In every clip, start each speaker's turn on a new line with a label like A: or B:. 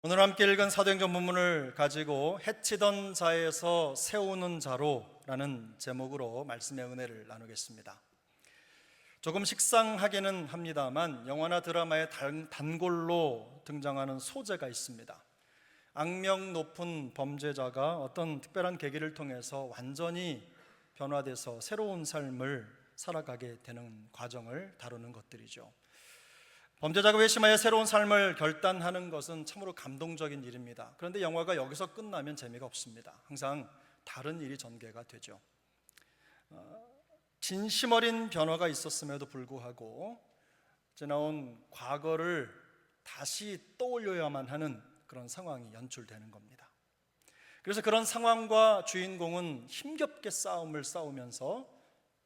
A: 오늘 함께 읽은 사도행전 본문을 가지고 해치던 자에서 세우는 자로라는 제목으로 말씀의 은혜를 나누겠습니다. 조금 식상하기는 합니다만 영화나 드라마의 단골로 등장하는 소재가 있습니다. 악명 높은 범죄자가 어떤 특별한 계기를 통해서 완전히 변화돼서 새로운 삶을 살아가게 되는 과정을 다루는 것들이죠. 범죄자가 회심하여 새로운 삶을 결단하는 것은 참으로 감동적인 일입니다. 그런데 영화가 여기서 끝나면 재미가 없습니다. 항상 다른 일이 전개가 되죠. 진심 어린 변화가 있었음에도 불구하고 지나온 과거를 다시 떠올려야만 하는 그런 상황이 연출되는 겁니다. 그래서 그런 상황과 주인공은 힘겹게 싸움을 싸우면서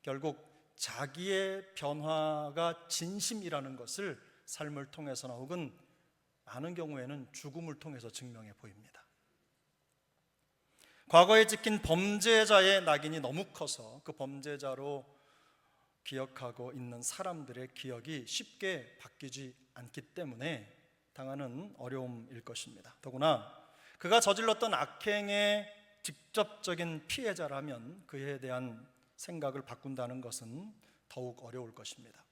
A: 결국 자기의 변화가 진심이라는 것을 삶을 통해서나 혹은 많은 경우에는 죽음을 통해서 증명해 보입니다. 과거에 찍힌 범죄자의 낙인이 너무 커서 그 범죄자로 기억하고 있는 사람들의 기억이 쉽게 바뀌지 않기 때문에 당하는 어려움일 것입니다. 더구나 그가 저질렀던 악행의 직접적인 피해자라면 그에 대한 생각을 바꾼다는 것은 더욱 어려울 것입니다.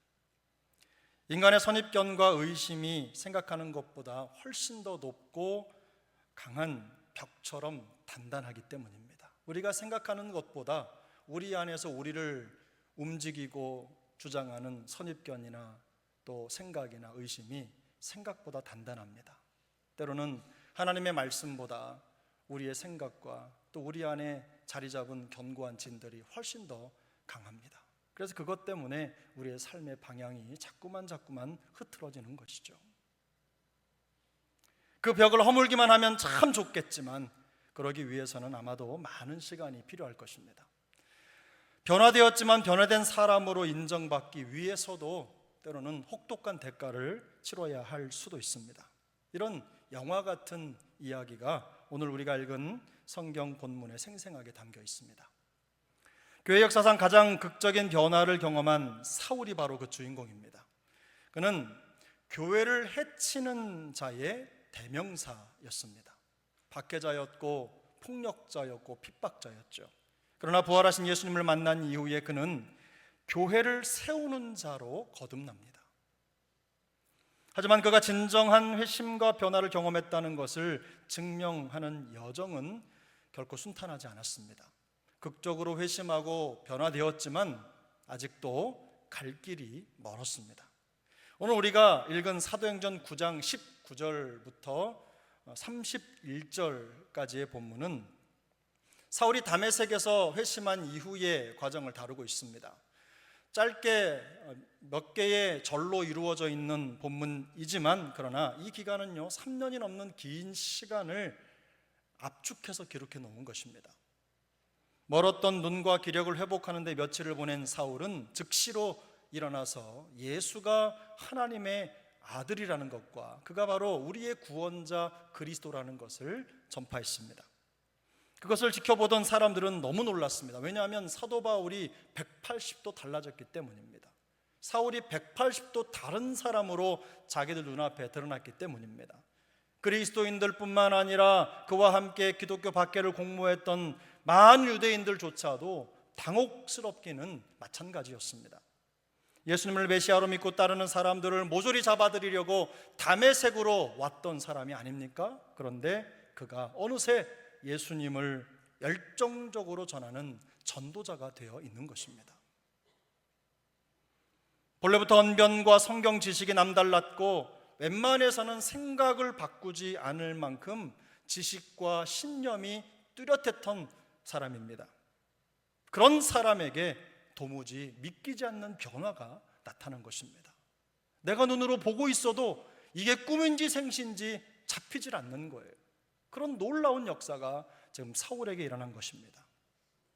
A: 인간의 선입견과 의심이 생각하는 것보다 훨씬 더 높고 강한 벽처럼 단단하기 때문입니다. 우리가 생각하는 것보다 우리 안에서 우리를 움직이고 주장하는 선입견이나 또 생각이나 의심이 생각보다 단단합니다. 때로는 하나님의 말씀보다 우리의 생각과 또 우리 안에 자리 잡은 견고한 진들이 훨씬 더 강합니다. 그래서 그것 때문에 우리의 삶의 방향이 자꾸만 흐트러지는 것이죠. 그 벽을 허물기만 하면 참 좋겠지만 그러기 위해서는 아마도 많은 시간이 필요할 것입니다. 변화되었지만 변화된 사람으로 인정받기 위해서도 때로는 혹독한 대가를 치러야 할 수도 있습니다. 이런 영화 같은 이야기가 오늘 우리가 읽은 성경 본문에 생생하게 담겨 있습니다. 교회 역사상 가장 극적인 변화를 경험한 사울이 바로 그 주인공입니다. 그는 교회를 해치는 자의 대명사였습니다. 박해자였고 폭력자였고 핍박자였죠. 그러나 부활하신 예수님을 만난 이후에 그는 교회를 세우는 자로 거듭납니다. 하지만 그가 진정한 회심과 변화를 경험했다는 것을 증명하는 여정은 결코 순탄하지 않았습니다. 극적으로 회심하고 변화되었지만 아직도 갈 길이 멀었습니다. 오늘 우리가 읽은 사도행전 9장 19절부터 31절까지의 본문은 사울이 다메섹에서 회심한 이후의 과정을 다루고 있습니다. 짧게 몇 개의 절로 이루어져 있는 본문이지만 그러나 이 기간은요 3년이 넘는 긴 시간을 압축해서 기록해 놓은 것입니다. 멀었던 눈과 기력을 회복하는 데 며칠을 보낸 사울은 즉시로 일어나서 예수가 하나님의 아들이라는 것과 그가 바로 우리의 구원자 그리스도라는 것을 전파했습니다. 그것을 지켜보던 사람들은 너무 놀랐습니다. 왜냐하면 사도 바울이 180도 달라졌기 때문입니다. 사울이 180도 다른 사람으로 자기들 눈앞에 드러났기 때문입니다. 그리스도인들뿐만 아니라 그와 함께 기독교 박해를 공모했던 많은 유대인들조차도 당혹스럽기는 마찬가지였습니다. 예수님을 메시아로 믿고 따르는 사람들을 모조리 잡아들이려고 다메섹으로 왔던 사람이 아닙니까? 그런데 그가 어느새 예수님을 열정적으로 전하는 전도자가 되어 있는 것입니다. 본래부터 언변과 성경 지식이 남달랐고 웬만해서는 생각을 바꾸지 않을 만큼 지식과 신념이 뚜렷했던 사람입니다. 그런 사람에게 도무지 믿기지 않는 변화가 나타난 것입니다. 내가 눈으로 보고 있어도 이게 꿈인지 생시인지 잡히질 않는 거예요. 그런 놀라운 역사가 지금 사울에게 일어난 것입니다.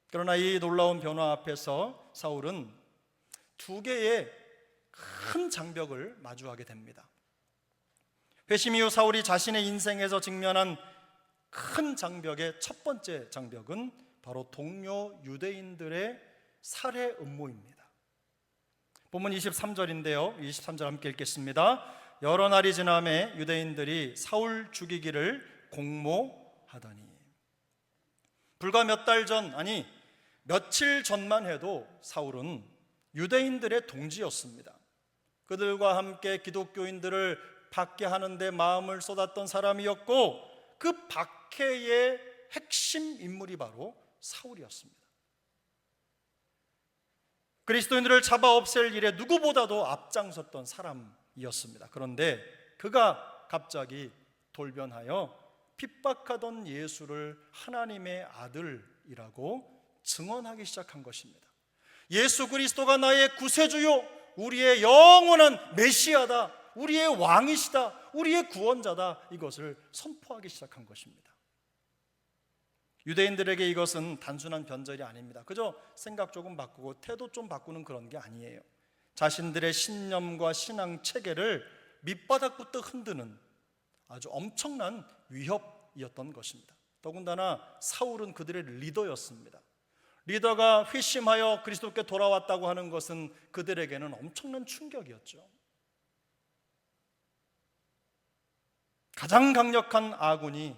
A: 그러나 이 놀라운 변화 앞에서 사울은 두 개의 큰 장벽을 마주하게 됩니다. 회심 이후 사울이 자신의 인생에서 직면한 큰 장벽의 첫 번째 장벽은 바로 동료 유대인들의 살해 음모입니다. 본문 23절인데요 23절 함께 읽겠습니다. 여러 날이 지남에 유대인들이 사울 죽이기를 공모하더니, 불과 몇 달 전, 아니 며칠 전만 해도 사울은 유대인들의 동지였습니다. 그들과 함께 기독교인들을 박해하는 데 마음을 쏟았던 사람이었고, 그 박해의 핵심 인물이 바로 사울이었습니다. 그리스도인들을 잡아 없앨 일에 누구보다도 앞장섰던 사람이었습니다. 그런데 그가 갑자기 돌변하여 핍박하던 예수를 하나님의 아들이라고 증언하기 시작한 것입니다. 예수 그리스도가 나의 구세주요, 우리의 영원한 메시아다, 우리의 왕이시다, 우리의 구원자다, 이것을 선포하기 시작한 것입니다. 유대인들에게 이것은 단순한 변절이 아닙니다. 그저 생각 조금 바꾸고 태도 좀 바꾸는 그런 게 아니에요. 자신들의 신념과 신앙 체계를 밑바닥부터 흔드는 아주 엄청난 위협이었던 것입니다. 더군다나 사울은 그들의 리더였습니다. 리더가 회심하여 그리스도께 돌아왔다고 하는 것은 그들에게는 엄청난 충격이었죠. 가장 강력한 아군이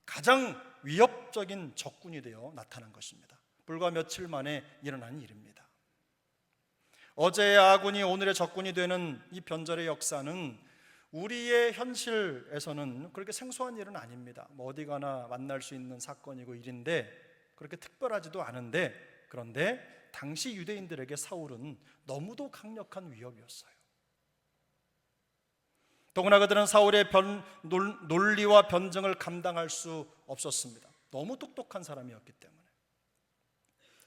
A: 가장 위협적인 적군이 되어 나타난 것입니다. 불과 며칠 만에 일어난 일입니다. 어제의 아군이 오늘의 적군이 되는 이 변절의 역사는 우리의 현실에서는 그렇게 생소한 일은 아닙니다. 어디 가나 만날 수 있는 사건이고 일인데 그렇게 특별하지도 않은데, 그런데 당시 유대인들에게 사울은 너무도 강력한 위협이었어요. 더구나 그들은 사울의 논리와 변증을 감당할 수 없었습니다. 너무 똑똑한 사람이었기 때문에.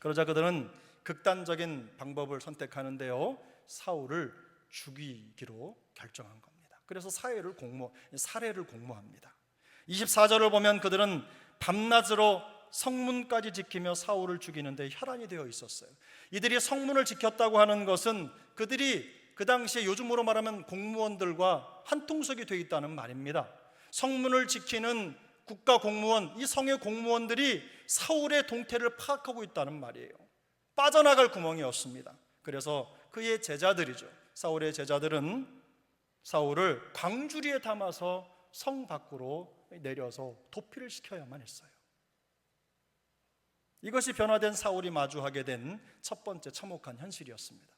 A: 그러자 그들은 극단적인 방법을 선택하는데요, 사울을 죽이기로 결정한 겁니다. 그래서 사례를 공모합니다. 24절을 보면 그들은 밤낮으로 성문까지 지키며 사울을 죽이는 데 혈안이 되어 있었어요. 이들이 성문을 지켰다고 하는 것은 그들이 그 당시에 요즘으로 말하면 공무원들과 한 통속이 되어 있다는 말입니다. 성문을 지키는 국가 공무원, 이 성의 공무원들이 사울의 동태를 파악하고 있다는 말이에요. 빠져나갈 구멍이었습니다. 그래서 그의 제자들이죠, 사울의 제자들은 사울을 광주리에 담아서 성 밖으로 내려서 도피를 시켜야만 했어요. 이것이 변화된 사울이 마주하게 된 첫 번째 참혹한 현실이었습니다.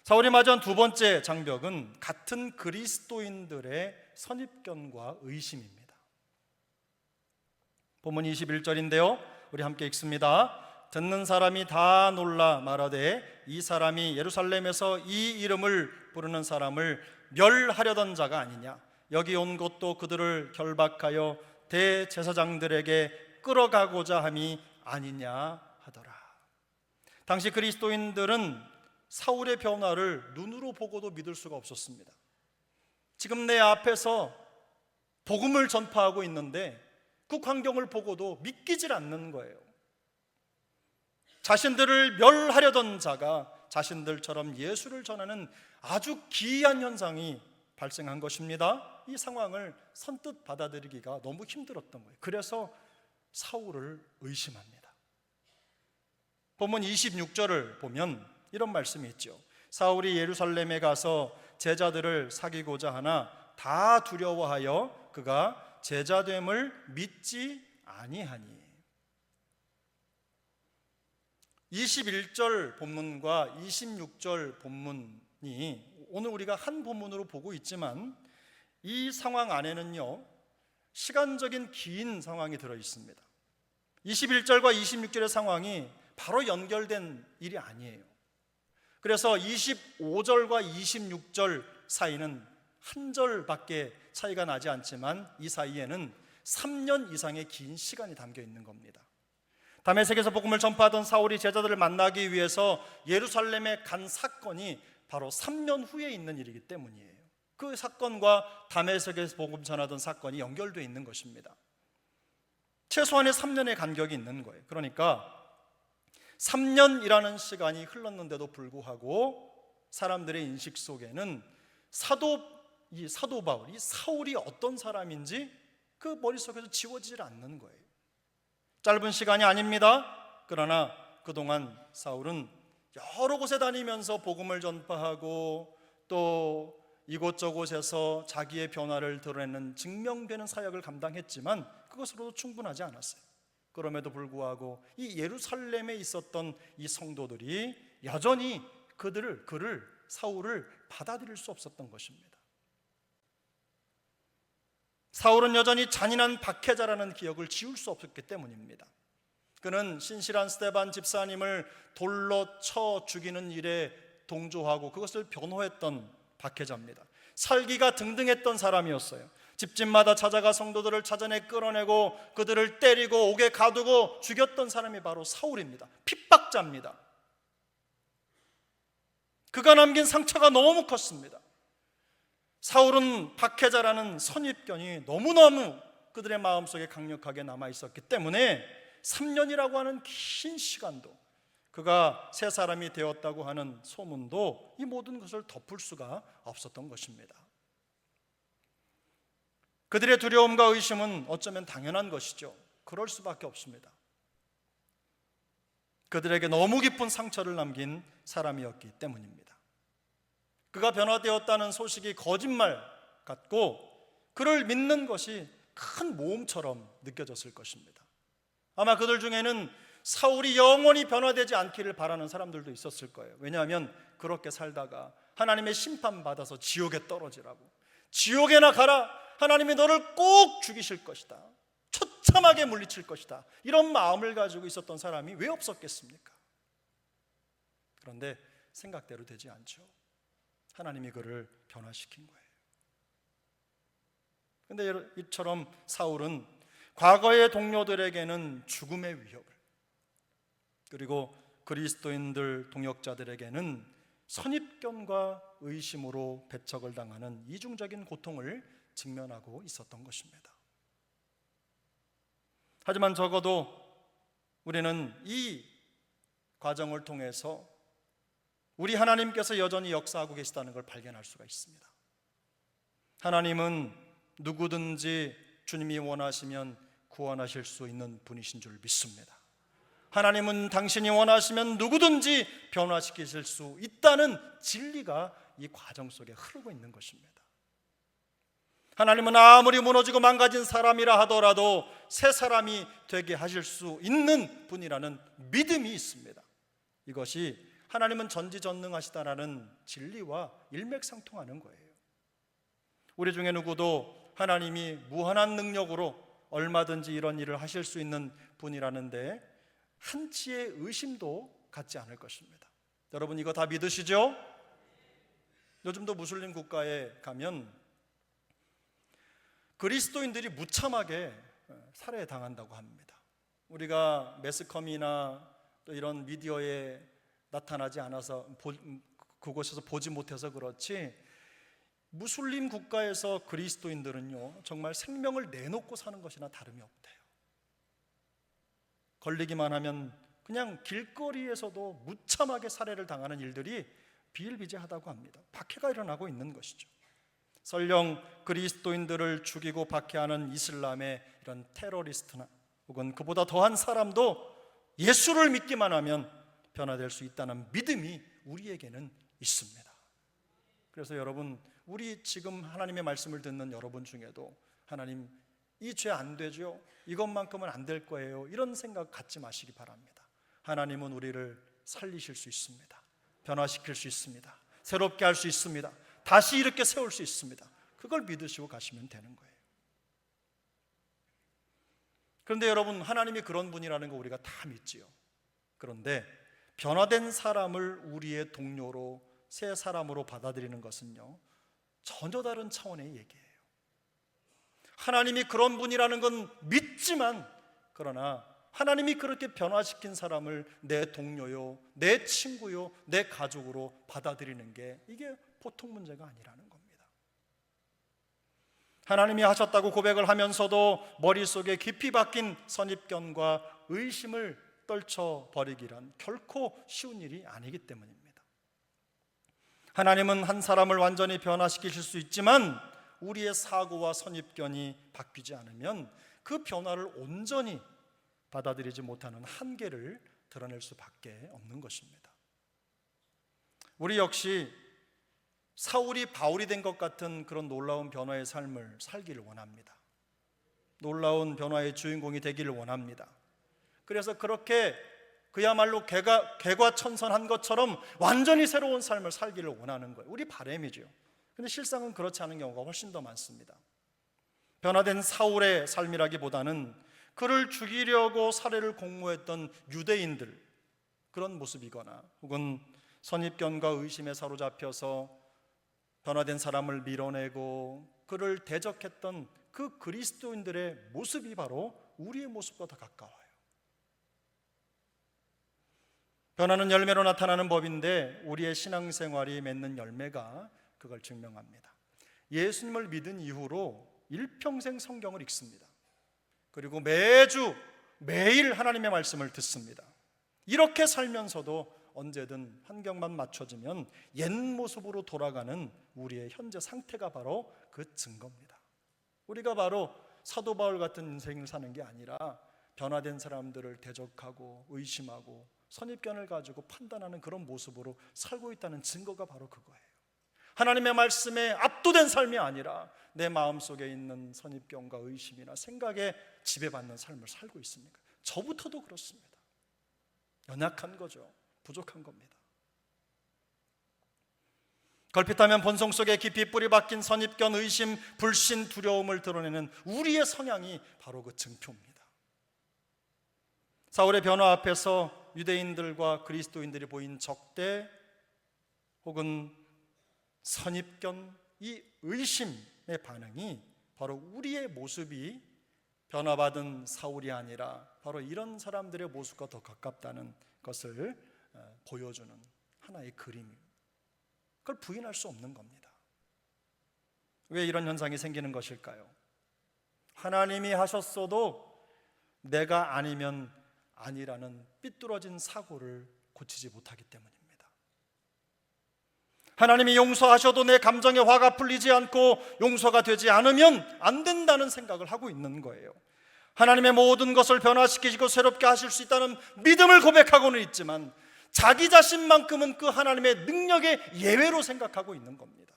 A: 사울이 마주한 두 번째 장벽은 같은 그리스도인들의 선입견과 의심입니다. 본문 21절인데요, 우리 함께 읽습니다. 듣는 사람이 다 놀라 말하되 이 사람이 예루살렘에서 이 이름을 부르는 사람을 멸하려던 자가 아니냐, 여기 온 것도 그들을 결박하여 대제사장들에게 끌어가고자 함이 아니냐 하더라. 당시 그리스도인들은 사울의 변화를 눈으로 보고도 믿을 수가 없었습니다. 지금 내 앞에서 복음을 전파하고 있는데 그 광경을 보고도 믿기질 않는 거예요. 자신들을 멸하려던 자가 자신들처럼 예수를 전하는 아주 기이한 현상이 발생한 것입니다. 이 상황을 선뜻 받아들이기가 너무 힘들었던 거예요. 그래서 사울을 의심합니다. 본문 26절을 보면 이런 말씀이 있죠. 사울이 예루살렘에 가서 제자들을 사귀고자 하나 다 두려워하여 그가 제자됨을 믿지 아니하니. 21절 본문과 26절 본문이 오늘 우리가 한 본문으로 보고 있지만 이 상황 안에는요, 시간적인 긴 상황이 들어 있습니다. 21절과 26절의 상황이 바로 연결된 일이 아니에요. 그래서 25절과 26절 사이는 한 절밖에 차이가 나지 않지만 이 사이에는 3년 이상의 긴 시간이 담겨 있는 겁니다. 다메섹에서 복음을 전파하던 사울이 제자들을 만나기 위해서 예루살렘에 간 사건이 바로 3년 후에 있는 일이기 때문이에요. 그 사건과 다메섹에서 복음 전하던 사건이 연결되어 있는 것입니다. 최소한의 3년의 간격이 있는 거예요. 그러니까 3년이라는 시간이 흘렀는데도 불구하고 사람들의 인식 속에는 사도 바울, 이 사울이 어떤 사람인지 그 머릿속에서 지워지질 않는 거예요. 짧은 시간이 아닙니다. 그러나 그동안 사울은 여러 곳에 다니면서 복음을 전파하고 또 이곳저곳에서 자기의 변화를 드러내는 증명되는 사역을 감당했지만 그것으로도 충분하지 않았어요. 그럼에도 불구하고 이 예루살렘에 있었던 이 성도들이 여전히 그를 사울을 받아들일 수 없었던 것입니다. 사울은 여전히 잔인한 박해자라는 기억을 지울 수 없었기 때문입니다. 그는 신실한 스데반 집사님을 돌로 쳐 죽이는 일에 동조하고 그것을 변호했던 박해자입니다. 살기가 등등했던 사람이었어요. 집집마다 찾아가 성도들을 찾아내 끌어내고 그들을 때리고 옥에 가두고 죽였던 사람이 바로 사울입니다. 핍박자입니다. 그가 남긴 상처가 너무 컸습니다. 사울은 박해자라는 선입견이 너무너무 그들의 마음속에 강력하게 남아있었기 때문에 3년이라고 하는 긴 시간도, 그가 새 사람이 되었다고 하는 소문도 이 모든 것을 덮을 수가 없었던 것입니다. 그들의 두려움과 의심은 어쩌면 당연한 것이죠. 그럴 수밖에 없습니다. 그들에게 너무 깊은 상처를 남긴 사람이었기 때문입니다. 그가 변화되었다는 소식이 거짓말 같고 그를 믿는 것이 큰 모험처럼 느껴졌을 것입니다. 아마 그들 중에는 사울이 영원히 변화되지 않기를 바라는 사람들도 있었을 거예요. 왜냐하면 그렇게 살다가 하나님의 심판받아서 지옥에 떨어지라고, 지옥에나 가라, 하나님이 너를 꼭 죽이실 것이다, 처참하게 물리칠 것이다, 이런 마음을 가지고 있었던 사람이 왜 없었겠습니까? 그런데 생각대로 되지 않죠. 하나님이 그를 변화시킨 거예요. 그런데 이처럼 사울은 과거의 동료들에게는 죽음의 위협을, 그리고 그리스도인들 동역자들에게는 선입견과 의심으로 배척을 당하는 이중적인 고통을 직면하고 있었던 것입니다. 하지만 적어도 우리는 이 과정을 통해서 우리 하나님께서 여전히 역사하고 계시다는 걸 발견할 수가 있습니다. 하나님은 누구든지 주님이 원하시면 구원하실 수 있는 분이신 줄 믿습니다. 하나님은 당신이 원하시면 누구든지 변화시키실 수 있다는 진리가 이 과정 속에 흐르고 있는 것입니다. 하나님은 아무리 무너지고 망가진 사람이라 하더라도 새 사람이 되게 하실 수 있는 분이라는 믿음이 있습니다. 이것이 하나님은 전지전능하시다라는 진리와 일맥상통하는 거예요. 우리 중에 누구도 하나님이 무한한 능력으로 얼마든지 이런 일을 하실 수 있는 분이라는데 한치의 의심도 갖지 않을 것입니다. 여러분, 이거 다 믿으시죠? 요즘도 무슬림 국가에 가면 그리스도인들이 무참하게 살해당한다고 합니다. 우리가 매스컴이나 또 이런 미디어에 나타나지 않아서 그곳에서 보지 못해서 그렇지, 무슬림 국가에서 그리스도인들은요 정말 생명을 내놓고 사는 것이나 다름이 없대요. 걸리기만 하면 그냥 길거리에서도 무참하게 살해를 당하는 일들이 비일비재하다고 합니다. 박해가 일어나고 있는 것이죠. 설령 그리스도인들을 죽이고 박해하는 이슬람의 이런 테러리스트나 혹은 그보다 더한 사람도 예수를 믿기만 하면 변화될 수 있다는 믿음이 우리에게는 있습니다. 그래서 여러분, 우리 지금 하나님의 말씀을 듣는 여러분 중에도 하나님, 이 죄 안 되죠, 이것만큼은 안 될 거예요, 이런 생각 갖지 마시기 바랍니다. 하나님은 우리를 살리실 수 있습니다. 변화시킬 수 있습니다. 새롭게 할 수 있습니다. 다시 이렇게 세울 수 있습니다. 그걸 믿으시고 가시면 되는 거예요. 그런데 여러분, 하나님이 그런 분이라는 거 우리가 다 믿지요. 그런데 변화된 사람을 우리의 동료로, 새 사람으로 받아들이는 것은요 전혀 다른 차원의 얘기예요. 하나님이 그런 분이라는 건 믿지만, 그러나 하나님이 그렇게 변화시킨 사람을 내 동료요, 내 친구요, 내 가족으로 받아들이는 게 이게 보통 문제가 아니라는 겁니다. 하나님이 하셨다고 고백을 하면서도 머릿속에 깊이 박힌 선입견과 의심을 떨쳐버리기란 결코 쉬운 일이 아니기 때문입니다. 하나님은 한 사람을 완전히 변화시키실 수 있지만 우리의 사고와 선입견이 바뀌지 않으면 그 변화를 온전히 받아들이지 못하는 한계를 드러낼 수밖에 없는 것입니다. 우리 역시 사울이 바울이 된 것 같은 그런 놀라운 변화의 삶을 살기를 원합니다. 놀라운 변화의 주인공이 되기를 원합니다. 그래서 그렇게 그야말로 개과천선한 것처럼 완전히 새로운 삶을 살기를 원하는 거예요. 우리 바람이죠. 근데 실상은 그렇지 않은 경우가 훨씬 더 많습니다. 변화된 사울의 삶이라기보다는 그를 죽이려고 살해를 공모했던 유대인들, 그런 모습이거나 혹은 선입견과 의심에 사로잡혀서 변화된 사람을 밀어내고 그를 대적했던 그 그리스도인들의 모습이 바로 우리의 모습과 더 가까워요. 변화는 열매로 나타나는 법인데 우리의 신앙생활이 맺는 열매가 그걸 증명합니다. 예수님을 믿은 이후로 일평생 성경을 읽습니다. 그리고 매일 하나님의 말씀을 듣습니다. 이렇게 살면서도 언제든 환경만 맞춰지면 옛 모습으로 돌아가는 우리의 현재 상태가 바로 그 증거입니다. 우리가 바로 사도 바울 같은 인생을 사는 게 아니라 변화된 사람들을 대적하고 의심하고 선입견을 가지고 판단하는 그런 모습으로 살고 있다는 증거가 바로 그거예요. 하나님의 말씀에 압도된 삶이 아니라 내 마음속에 있는 선입견과 의심이나 생각에 지배받는 삶을 살고 있습니까? 저부터도 그렇습니다. 연약한 거죠. 부족한 겁니다. 걸핏하면 본성 속에 깊이 뿌리 박힌 선입견, 의심, 불신, 두려움을 드러내는 우리의 성향이 바로 그 증표입니다. 사울의 변화 앞에서 유대인들과 그리스도인들이 보인 적대 혹은 선입견, 이 의심의 반응이 바로 우리의 모습이 변화받은 사울이 아니라 바로 이런 사람들의 모습과 더 가깝다는 것을 보여주는 하나의 그림입니다. 그걸 부인할 수 없는 겁니다. 왜 이런 현상이 생기는 것일까요? 하나님이 하셨어도 내가 아니면 아니라는 삐뚤어진 사고를 고치지 못하기 때문입니다. 하나님이 용서하셔도 내 감정에 화가 풀리지 않고 용서가 되지 않으면 안 된다는 생각을 하고 있는 거예요. 하나님의 모든 것을 변화시키시고 새롭게 하실 수 있다는 믿음을 고백하고는 있지만 자기 자신만큼은 그 하나님의 능력의 예외로 생각하고 있는 겁니다.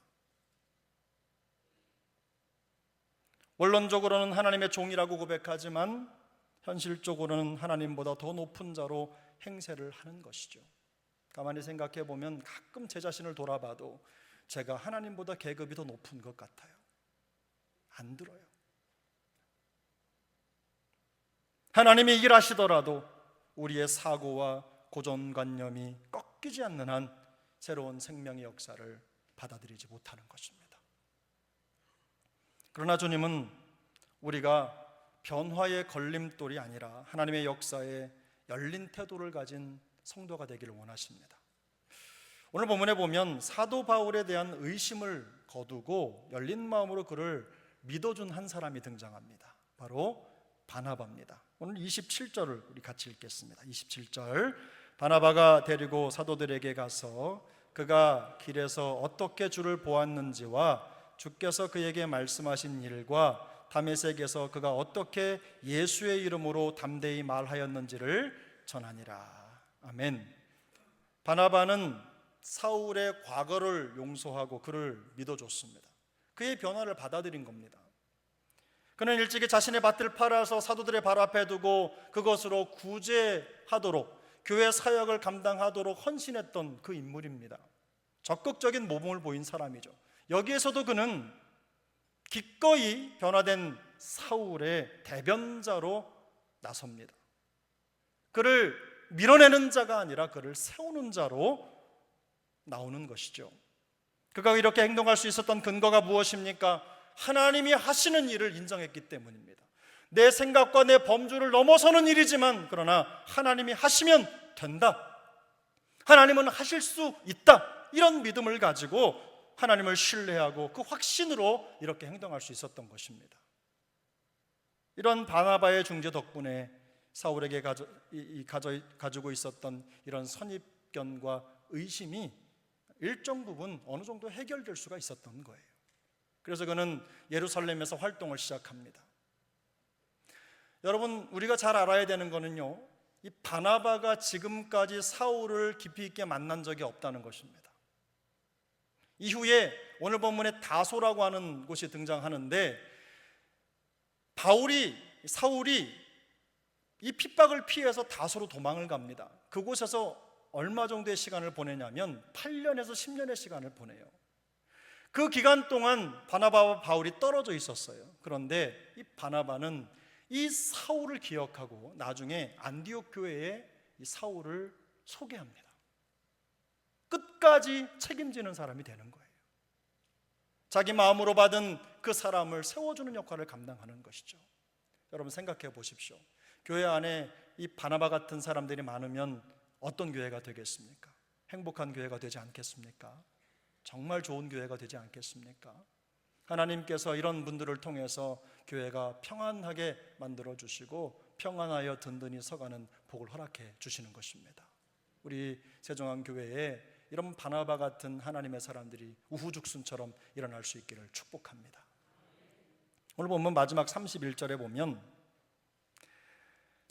A: 원론적으로는 하나님의 종이라고 고백하지만 현실적으로는 하나님보다 더 높은 자로 행세를 하는 것이죠. 가만히 생각해 보면 가끔 제 자신을 돌아봐도 제가 하나님보다 계급이 더 높은 것 같아요. 안 들어요. 하나님이 일하시더라도 우리의 사고와 고정관념이 꺾이지 않는 한 새로운 생명의 역사를 받아들이지 못하는 것입니다. 그러나 주님은 우리가 변화의 걸림돌이 아니라 하나님의 역사에 열린 태도를 가진 성도가 되기를 원하십니다. 오늘 본문에 보면 사도 바울에 대한 의심을 거두고 열린 마음으로 그를 믿어준 한 사람이 등장합니다. 바로 바나바입니다. 오늘 27절을 우리 같이 읽겠습니다. 27절, 바나바가 데리고 사도들에게 가서 그가 길에서 어떻게 주를 보았는지와 주께서 그에게 말씀하신 일과 다메섹에서 그가 어떻게 예수의 이름으로 담대히 말하였는지를 전하니라. 아멘. 바나바는 사울의 과거를 용서하고 그를 믿어줬습니다. 그의 변화를 받아들인 겁니다. 그는 일찍이 자신의 밭을 팔아서 사도들의 발 앞에 두고 그것으로 구제하도록 교회 사역을 감당하도록 헌신했던 그 인물입니다. 적극적인 모범을 보인 사람이죠. 여기에서도 그는 기꺼이 변화된 사울의 대변자로 나섭니다. 그를 밀어내는 자가 아니라 그를 세우는 자로 나오는 것이죠. 그가 이렇게 행동할 수 있었던 근거가 무엇입니까? 하나님이 하시는 일을 인정했기 때문입니다. 내 생각과 내 범주를 넘어서는 일이지만 그러나 하나님이 하시면 된다. 하나님은 하실 수 있다. 이런 믿음을 가지고 하나님을 신뢰하고 그 확신으로 이렇게 행동할 수 있었던 것입니다. 이런 바나바의 중재 덕분에 사울에게 가지고 있었던 이런 선입견과 의심이 일정 부분 어느 정도 해결될 수가 있었던 거예요. 그래서 그는 예루살렘에서 활동을 시작합니다. 여러분, 우리가 잘 알아야 되는 거는요, 이 바나바가 지금까지 사울을 깊이 있게 만난 적이 없다는 것입니다. 이후에 오늘 본문에 다소라고 하는 곳이 등장하는데, 사울이 이 핍박을 피해서 다소로 도망을 갑니다. 그곳에서 얼마 정도의 시간을 보내냐면 8년에서 10년의 시간을 보내요. 그 기간 동안 바나바와 바울이 떨어져 있었어요. 그런데 이 바나바는 이 사울을 기억하고 나중에 안디옥 교회에 이 사울을 소개합니다. 끝까지 책임지는 사람이 되는 거예요. 자기 마음으로 받은 그 사람을 세워주는 역할을 감당하는 것이죠. 여러분 생각해 보십시오. 교회 안에 이 바나바 같은 사람들이 많으면 어떤 교회가 되겠습니까? 행복한 교회가 되지 않겠습니까? 정말 좋은 교회가 되지 않겠습니까? 하나님께서 이런 분들을 통해서 교회가 평안하게 만들어 주시고 평안하여 든든히 서가는 복을 허락해 주시는 것입니다. 우리 세종안교회에 이런 바나바 같은 하나님의 사람들이 우후죽순처럼 일어날 수 있기를 축복합니다. 오늘 보면 마지막 31절에 보면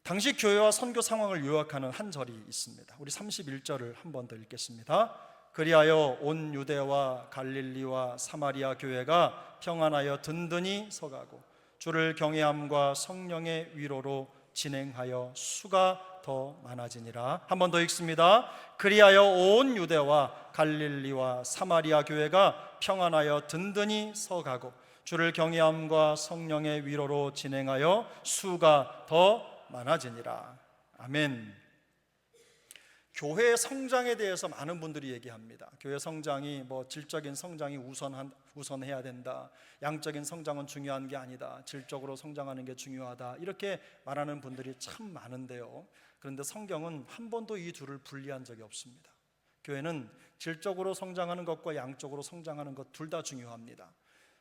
A: 당시 교회와 선교 상황을 요약하는 한 절이 있습니다. 우리 31절을 한 번 더 읽겠습니다. 그리하여 온 유대와 갈릴리와 사마리아 교회가 평안하여 든든히 서가고 주를 경외함과 성령의 위로로 진행하여 수가 더 많아지니라. 한 번 더 읽습니다. 그리하여 온 유대와 갈릴리와 사마리아 교회가 평안하여 든든히 서가고 주를 경외함과 성령의 위로로 진행하여 수가 더 많아지니라. 아멘. 교회 성장에 대해서 많은 분들이 얘기합니다. 교회 성장이 질적인 성장이 우선해야 된다. 양적인 성장은 중요한 게 아니다. 질적으로 성장하는 게 중요하다. 이렇게 말하는 분들이 참 많은데요. 그런데 성경은 한 번도 이 둘을 분리한 적이 없습니다. 교회는 질적으로 성장하는 것과 양적으로 성장하는 것 둘 다 중요합니다.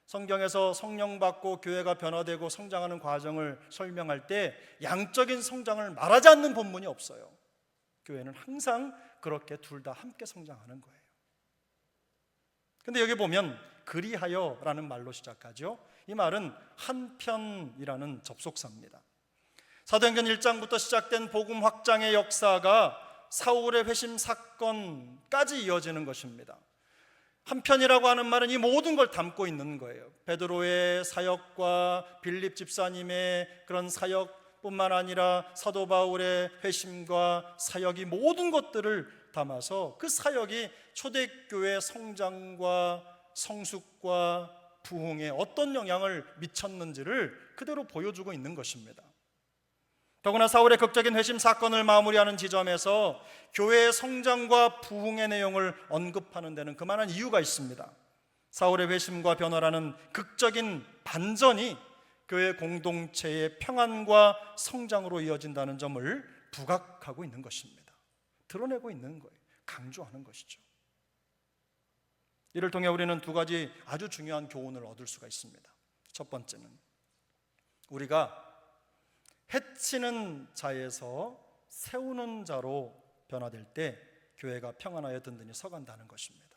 A: 성경에서 성령 받고 교회가 변화되고 성장하는 과정을 설명할 때 양적인 성장을 말하지 않는 본문이 없어요. 교회는 항상 그렇게 둘 다 함께 성장하는 거예요. 근데 여기 보면 그리하여라는 말로 시작하죠. 이 말은 한편이라는 접속사입니다. 사도행전 1장부터 시작된 복음 확장의 역사가 사울의 회심 사건까지 이어지는 것입니다. 한편이라고 하는 말은 이 모든 걸 담고 있는 거예요. 베드로의 사역과 빌립 집사님의 그런 사역뿐만 아니라 사도 바울의 회심과 사역이 모든 것들을 담아서 그 사역이 초대교회 성장과 성숙과 부흥에 어떤 영향을 미쳤는지를 그대로 보여주고 있는 것입니다. 더구나 사울의 극적인 회심 사건을 마무리하는 지점에서 교회의 성장과 부흥의 내용을 언급하는 데는 그만한 이유가 있습니다. 사울의 회심과 변화라는 극적인 반전이 교회 공동체의 평안과 성장으로 이어진다는 점을 부각하고 있는 것입니다. 드러내고 있는 거예요. 강조하는 것이죠. 이를 통해 우리는 두 가지 아주 중요한 교훈을 얻을 수가 있습니다. 첫 번째는 우리가 해치는 자에서 세우는 자로 변화될 때 교회가 평안하여 든든히 서간다는 것입니다.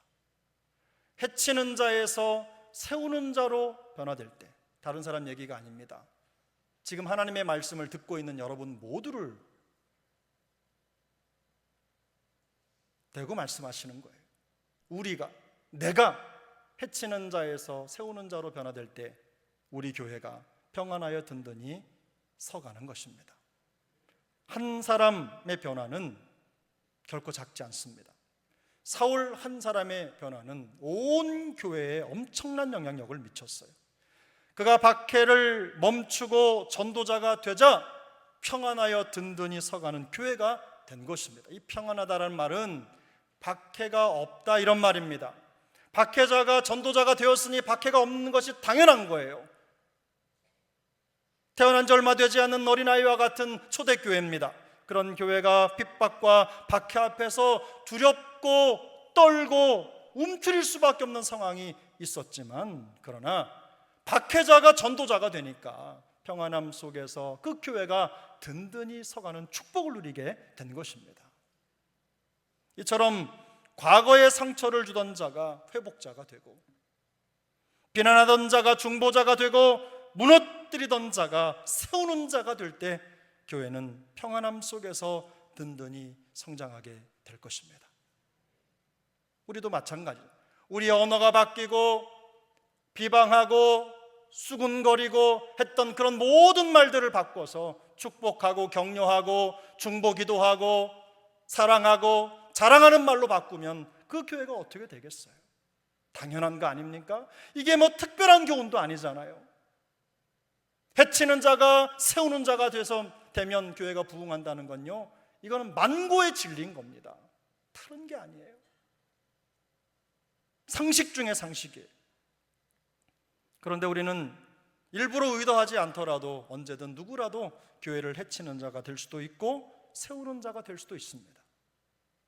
A: 해치는 자에서 세우는 자로 변화될 때, 다른 사람 얘기가 아닙니다. 지금 하나님의 말씀을 듣고 있는 여러분 모두를 대고 말씀하시는 거예요. 내가 해치는 자에서 세우는 자로 변화될 때 우리 교회가 평안하여 든든히 서가는 것입니다. 한 사람의 변화는 결코 작지 않습니다. 사울 한 사람의 변화는 온 교회에 엄청난 영향력을 미쳤어요. 그가 박해를 멈추고 전도자가 되자 평안하여 든든히 서가는 교회가 된 것입니다. 이 평안하다라는 말은 박해가 없다 이런 말입니다. 박해자가 전도자가 되었으니 박해가 없는 것이 당연한 거예요. 태어난 지 얼마 되지 않은 어린아이와 같은 초대교회입니다. 그런 교회가 핍박과 박해 앞에서 두렵고 떨고 움츠릴 수밖에 없는 상황이 있었지만, 그러나 박해자가 전도자가 되니까 평안함 속에서 그 교회가 든든히 서가는 축복을 누리게 된 것입니다. 이처럼 과거의 상처를 주던 자가 회복자가 되고, 비난하던 자가 중보자가 되고, 무너뜨리던 자가 세우는 자가 될 때 교회는 평안함 속에서 든든히 성장하게 될 것입니다. 우리도 마찬가지죠. 우리의 언어가 바뀌고 비방하고 수군거리고 했던 그런 모든 말들을 바꿔서 축복하고 격려하고 중보기도하고 사랑하고 자랑하는 말로 바꾸면 그 교회가 어떻게 되겠어요? 당연한 거 아닙니까? 이게 뭐 특별한 교훈도 아니잖아요. 해치는 자가 세우는 자가 되면 교회가 부흥한다는 건요, 이거는 만고의 진리인 겁니다. 다른 게 아니에요. 상식 중에 상식이에요. 그런데 우리는 일부러 의도하지 않더라도 언제든 누구라도 교회를 해치는 자가 될 수도 있고 세우는 자가 될 수도 있습니다.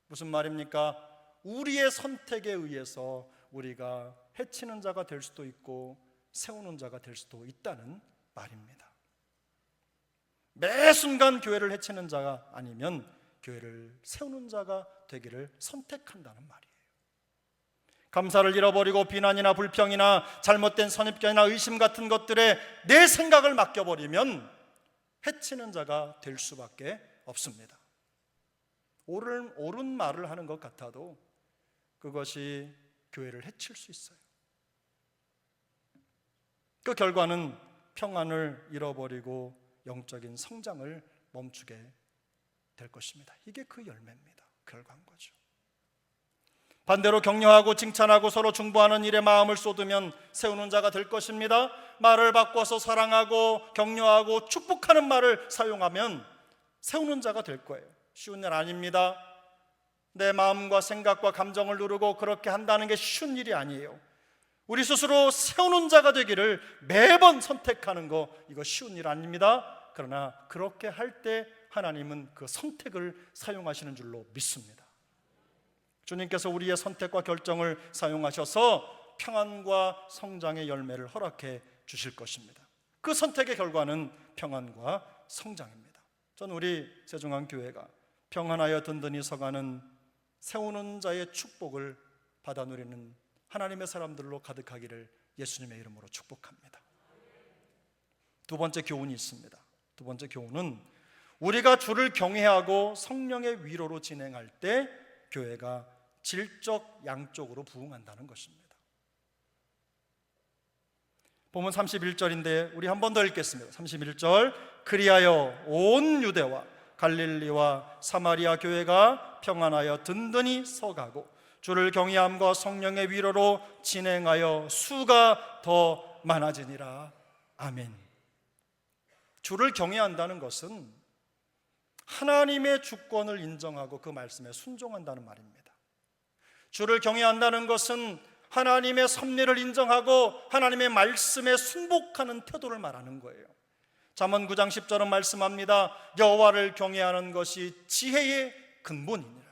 A: 무슨 말입니까? 우리의 선택에 의해서 우리가 해치는 자가 될 수도 있고 세우는 자가 될 수도 있다는 말입니다. 매 순간 교회를 해치는 자가 아니면 교회를 세우는 자가 되기를 선택한다는 말이에요. 감사를 잃어버리고 비난이나 불평이나 잘못된 선입견이나 의심 같은 것들에 내 생각을 맡겨버리면 해치는 자가 될 수밖에 없습니다. 옳은 말을 하는 것 같아도 그것이 교회를 해칠 수 있어요. 그 결과는 평안을 잃어버리고 영적인 성장을 멈추게 될 것입니다. 이게 그 열매입니다. 결과인 거죠. 반대로 격려하고 칭찬하고 서로 중보하는 일에 마음을 쏟으면 세우는 자가 될 것입니다. 말을 바꿔서 사랑하고 격려하고 축복하는 말을 사용하면 세우는 자가 될 거예요. 쉬운 일 아닙니다. 내 마음과 생각과 감정을 누르고 그렇게 한다는 게 쉬운 일이 아니에요. 우리 스스로 세우는 자가 되기를 매번 선택하는 거, 이거 쉬운 일 아닙니다. 그러나 그렇게 할 때 하나님은 그 선택을 사용하시는 줄로 믿습니다. 주님께서 우리의 선택과 결정을 사용하셔서 평안과 성장의 열매를 허락해 주실 것입니다. 그 선택의 결과는 평안과 성장입니다. 저는 우리 세종안교회가 평안하여 든든히 서가는 세우는 자의 축복을 받아 누리는 하나님의 사람들로 가득하기를 예수님의 이름으로 축복합니다. 두 번째 교훈이 있습니다. 두 번째 교훈은 우리가 주를 경외하고 성령의 위로로 진행할 때 교회가 질적 양적으로 부흥한다는 것입니다. 보면 31절인데 우리 한 번 더 읽겠습니다. 31절, 그리하여 온 유대와 갈릴리와 사마리아 교회가 평안하여 든든히 서가고 주를 경외함과 성령의 위로로 진행하여 수가 더 많아지니라. 아멘. 주를 경외한다는 것은 하나님의 주권을 인정하고 그 말씀에 순종한다는 말입니다. 주를 경외한다는 것은 하나님의 섭리를 인정하고 하나님의 말씀에 순복하는 태도를 말하는 거예요. 잠언 9장 10절은 말씀합니다. 여호와를 경외하는 것이 지혜의 근본이니라.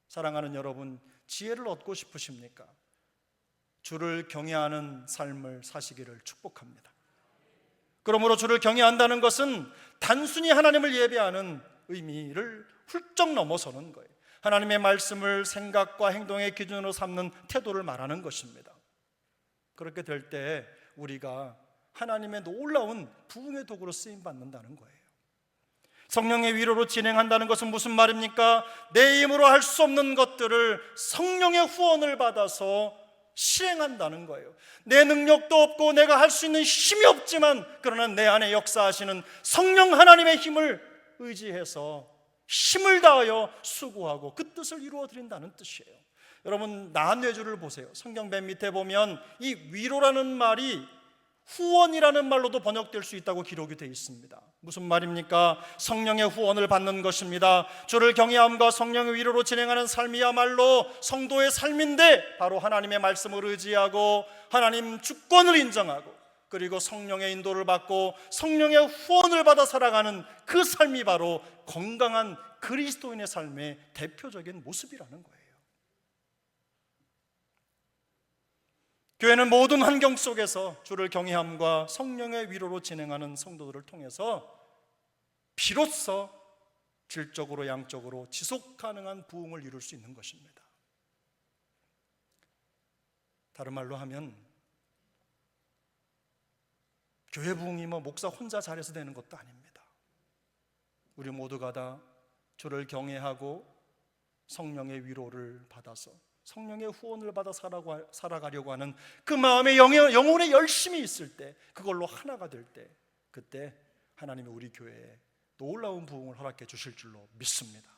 A: 사랑하는 여러분, 지혜를 얻고 싶으십니까? 주를 경외하는 삶을 사시기를 축복합니다. 그러므로 주를 경외한다는 것은 단순히 하나님을 예배하는 의미를 훌쩍 넘어서는 거예요. 하나님의 말씀을 생각과 행동의 기준으로 삼는 태도를 말하는 것입니다. 그렇게 될 때 우리가 하나님의 놀라운 부흥의 도구로 쓰임받는다는 거예요. 성령의 위로로 진행한다는 것은 무슨 말입니까? 내 힘으로 할 수 없는 것들을 성령의 후원을 받아서 실행한다는 거예요. 내 능력도 없고 내가 할 수 있는 힘이 없지만 그러나 내 안에 역사하시는 성령 하나님의 힘을 의지해서 힘을 다하여 수고하고 그 뜻을 이루어 드린다는 뜻이에요. 여러분, 나뇌주를 보세요. 성경 맨 밑에 보면 이 위로라는 말이 후원이라는 말로도 번역될 수 있다고 기록이 되어 있습니다. 무슨 말입니까? 성령의 후원을 받는 것입니다. 주를 경외함과 성령의 위로로 진행하는 삶이야말로 성도의 삶인데 바로 하나님의 말씀을 의지하고 하나님 주권을 인정하고 그리고 성령의 인도를 받고 성령의 후원을 받아 살아가는 그 삶이 바로 건강한 그리스도인의 삶의 대표적인 모습이라는 거예요. 교회는 모든 환경 속에서 주를 경외함과 성령의 위로로 진행하는 성도들을 통해서 비로소 질적으로 양적으로 지속 가능한 부흥을 이룰 수 있는 것입니다. 다른 말로 하면 교회 부흥이 목사 혼자 잘해서 되는 것도 아닙니다. 우리 모두가 다 주를 경외하고 성령의 위로를 받아서 성령의 후원을 받아 살아가려고 하는 그 마음에 영혼의 열심이 있을 때, 그걸로 하나가 될 때, 그때 하나님이 우리 교회에 놀라운 부흥을 허락해 주실 줄로 믿습니다.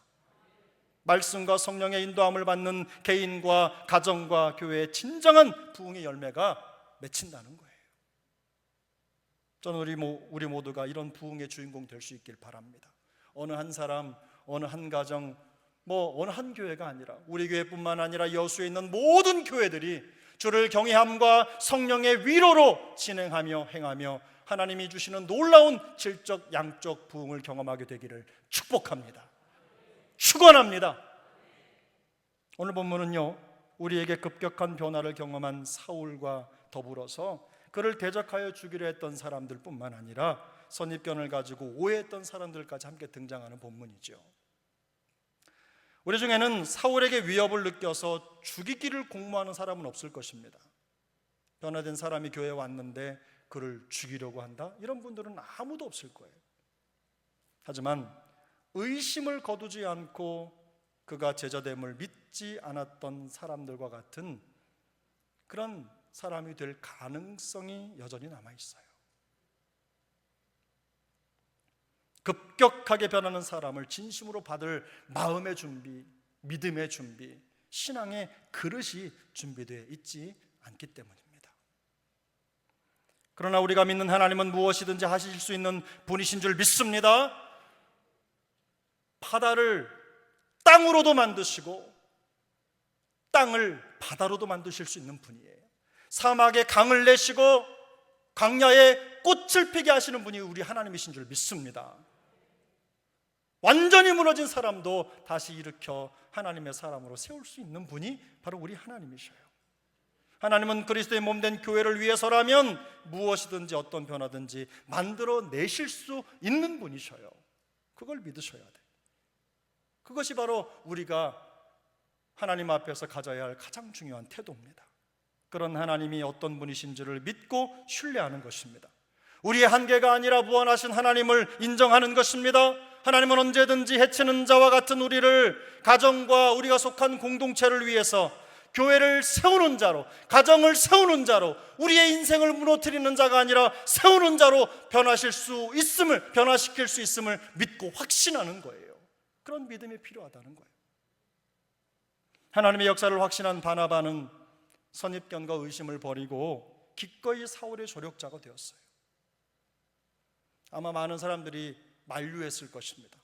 A: 말씀과 성령의 인도함을 받는 개인과 가정과 교회의 진정한 부흥의 열매가 맺힌다는 거예요. 저는 우리 모두가 이런 부흥의 주인공 될 수 있길 바랍니다. 어느 한 사람, 어느 한 가정, 어느 한 교회가 아니라 우리 교회뿐만 아니라 여수에 있는 모든 교회들이 주를 경외함과 성령의 위로로 진행하며 행하며 하나님이 주시는 놀라운 질적 양적 부흥을 경험하게 되기를 축복합니다. 축원합니다. 오늘 본문은요, 우리에게 급격한 변화를 경험한 사울과 더불어서 그를 대적하여 죽이려 했던 사람들 뿐만 아니라 선입견을 가지고 오해했던 사람들까지 함께 등장하는 본문이죠. 우리 중에는 사울에게 위협을 느껴서 죽이기를 공모하는 사람은 없을 것입니다. 변화된 사람이 교회에 왔는데 그를 죽이려고 한다? 이런 분들은 아무도 없을 거예요. 하지만 의심을 거두지 않고 그가 제자됨을 믿지 않았던 사람들과 같은 그런 사람이 될 가능성이 여전히 남아있어요. 급격하게 변하는 사람을 진심으로 받을 마음의 준비, 믿음의 준비, 신앙의 그릇이 준비되어 있지 않기 때문입니다. 그러나 우리가 믿는 하나님은 무엇이든지 하실 수 있는 분이신 줄 믿습니다. 바다를 땅으로도 만드시고 땅을 바다로도 만드실 수 있는 분이에요. 사막에 강을 내시고 광야에 꽃을 피게 하시는 분이 우리 하나님이신 줄 믿습니다. 완전히 무너진 사람도 다시 일으켜 하나님의 사람으로 세울 수 있는 분이 바로 우리 하나님이셔요. 하나님은 그리스도의 몸된 교회를 위해서라면 무엇이든지 어떤 변화든지 만들어 내실 수 있는 분이셔요. 그걸 믿으셔야 돼요. 그것이 바로 우리가 하나님 앞에서 가져야 할 가장 중요한 태도입니다. 그런 하나님이 어떤 분이신지를 믿고 신뢰하는 것입니다. 우리의 한계가 아니라 무한하신 하나님을 인정하는 것입니다. 하나님은 언제든지 해치는 자와 같은 우리를, 가정과 우리가 속한 공동체를 위해서 교회를 세우는 자로, 가정을 세우는 자로, 우리의 인생을 무너뜨리는 자가 아니라 세우는 자로 변화시킬 수 있음을 믿고 확신하는 거예요. 그런 믿음이 필요하다는 거예요. 하나님의 역사를 확신한 바나바는 선입견과 의심을 버리고 기꺼이 사울의 조력자가 되었어요. 아마 많은 사람들이 만류했을 것입니다.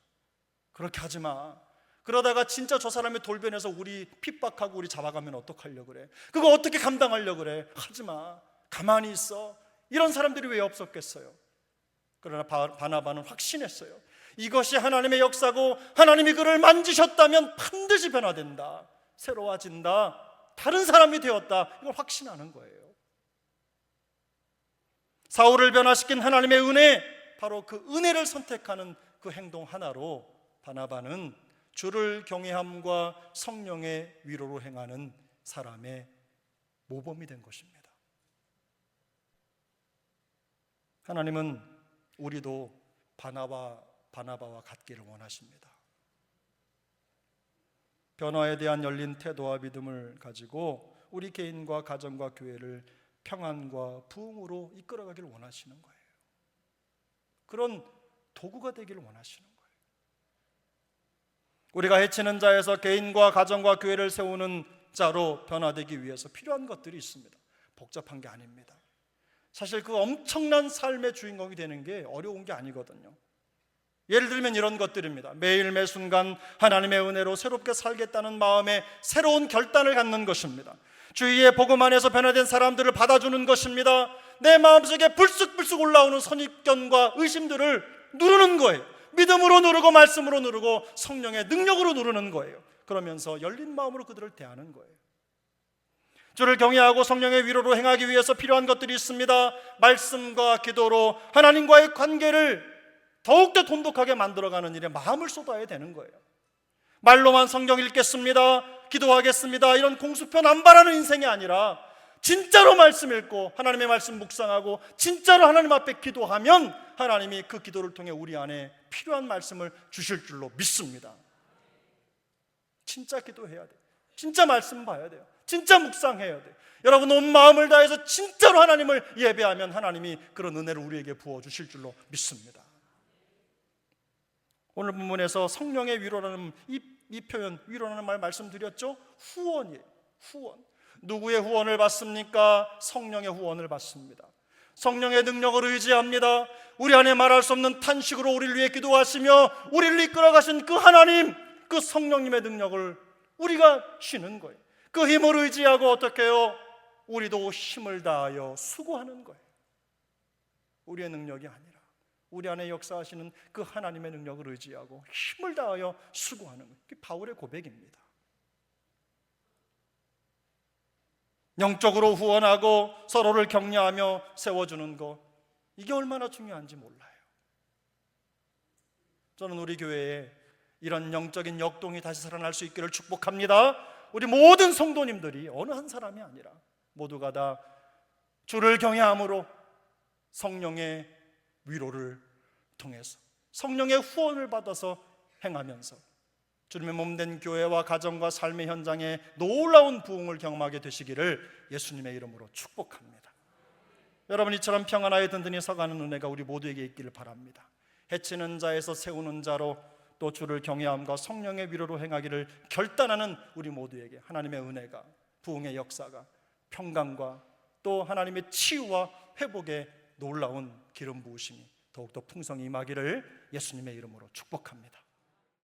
A: 그렇게 하지 마. 그러다가 진짜 저 사람이 돌변해서 우리 핍박하고 우리 잡아가면 어떡하려고 그래? 그거 어떻게 감당하려고 그래? 하지 마. 가만히 있어. 이런 사람들이 왜 없었겠어요? 그러나 바나바는 확신했어요. 이것이 하나님의 역사고 하나님이 그를 만지셨다면 반드시 변화된다. 새로워진다. 다른 사람이 되었다. 이걸 확신하는 거예요. 사울을 변화시킨 하나님의 은혜, 바로 그 은혜를 선택하는 그 행동 하나로 바나바는 주를 경외함과 성령의 위로로 행하는 사람의 모범이 된 것입니다. 하나님은 우리도 바나바와 같기를 원하십니다. 변화에 대한 열린 태도와 믿음을 가지고 우리 개인과 가정과 교회를 평안과 부흥으로 이끌어가기를 원하시는 거예요. 그런 도구가 되기를 원하시는 거예요. 우리가 해치는 자에서 개인과 가정과 교회를 세우는 자로 변화되기 위해서 필요한 것들이 있습니다. 복잡한 게 아닙니다. 사실 그 엄청난 삶의 주인공이 되는 게 어려운 게 아니거든요. 예를 들면 이런 것들입니다. 매일 매 순간 하나님의 은혜로 새롭게 살겠다는 마음에 새로운 결단을 갖는 것입니다. 주위의 복음 안에서 변화된 사람들을 받아주는 것입니다. 내 마음속에 불쑥불쑥 올라오는 선입견과 의심들을 누르는 거예요. 믿음으로 누르고 말씀으로 누르고 성령의 능력으로 누르는 거예요. 그러면서 열린 마음으로 그들을 대하는 거예요. 주를 경외하고 성령의 위로로 행하기 위해서 필요한 것들이 있습니다. 말씀과 기도로 하나님과의 관계를 더욱더 돈독하게 만들어가는 일에 마음을 쏟아야 되는 거예요. 말로만 성경 읽겠습니다, 기도하겠습니다, 이런 공수표 남발하는 인생이 아니라 진짜로 말씀 읽고 하나님의 말씀 묵상하고 진짜로 하나님 앞에 기도하면 하나님이 그 기도를 통해 우리 안에 필요한 말씀을 주실 줄로 믿습니다. 진짜 기도해야 돼. 진짜 말씀 봐야 돼요. 진짜 묵상해야 돼요. 여러분 온 마음을 다해서 진짜로 하나님을 예배하면 하나님이 그런 은혜를 우리에게 부어주실 줄로 믿습니다. 오늘 본문에서 성령의 위로라는 이 표현, 위로라는 말 말씀드렸죠? 후원이에요. 후원. 누구의 후원을 받습니까? 성령의 후원을 받습니다. 성령의 능력을 의지합니다. 우리 안에 말할 수 없는 탄식으로 우리를 위해 기도하시며 우리를 이끌어 가신 그 하나님, 그 성령님의 능력을 우리가 쉬는 거예요. 그 힘을 의지하고 어떻게 해요? 우리도 힘을 다하여 수고하는 거예요. 우리의 능력이 아니라 우리 안에 역사하시는 그 하나님의 능력을 의지하고 힘을 다하여 수고하는 거예요. 그게 바울의 고백입니다. 영적으로 후원하고 서로를 격려하며 세워주는 것, 이게 얼마나 중요한지 몰라요. 저는 우리 교회에 이런 영적인 역동이 다시 살아날 수 있기를 축복합니다. 우리 모든 성도님들이 어느 한 사람이 아니라 모두가 다 주를 경외함으로 성령의 위로를 통해서 성령의 후원을 받아서 행하면서 주님의 몸된 교회와 가정과 삶의 현장에 놀라운 부흥을 경험하게 되시기를 예수님의 이름으로 축복합니다. 여러분, 이처럼 평안하여 든든히 서가는 은혜가 우리 모두에게 있기를 바랍니다. 해치는 자에서 세우는 자로 또 주를 경외함과 성령의 위로로 행하기를 결단하는 우리 모두에게 하나님의 은혜가, 부흥의 역사가, 평강과 또 하나님의 치유와 회복의 놀라운 기름 부으심이 더욱더 풍성히 임하기를 예수님의 이름으로 축복합니다.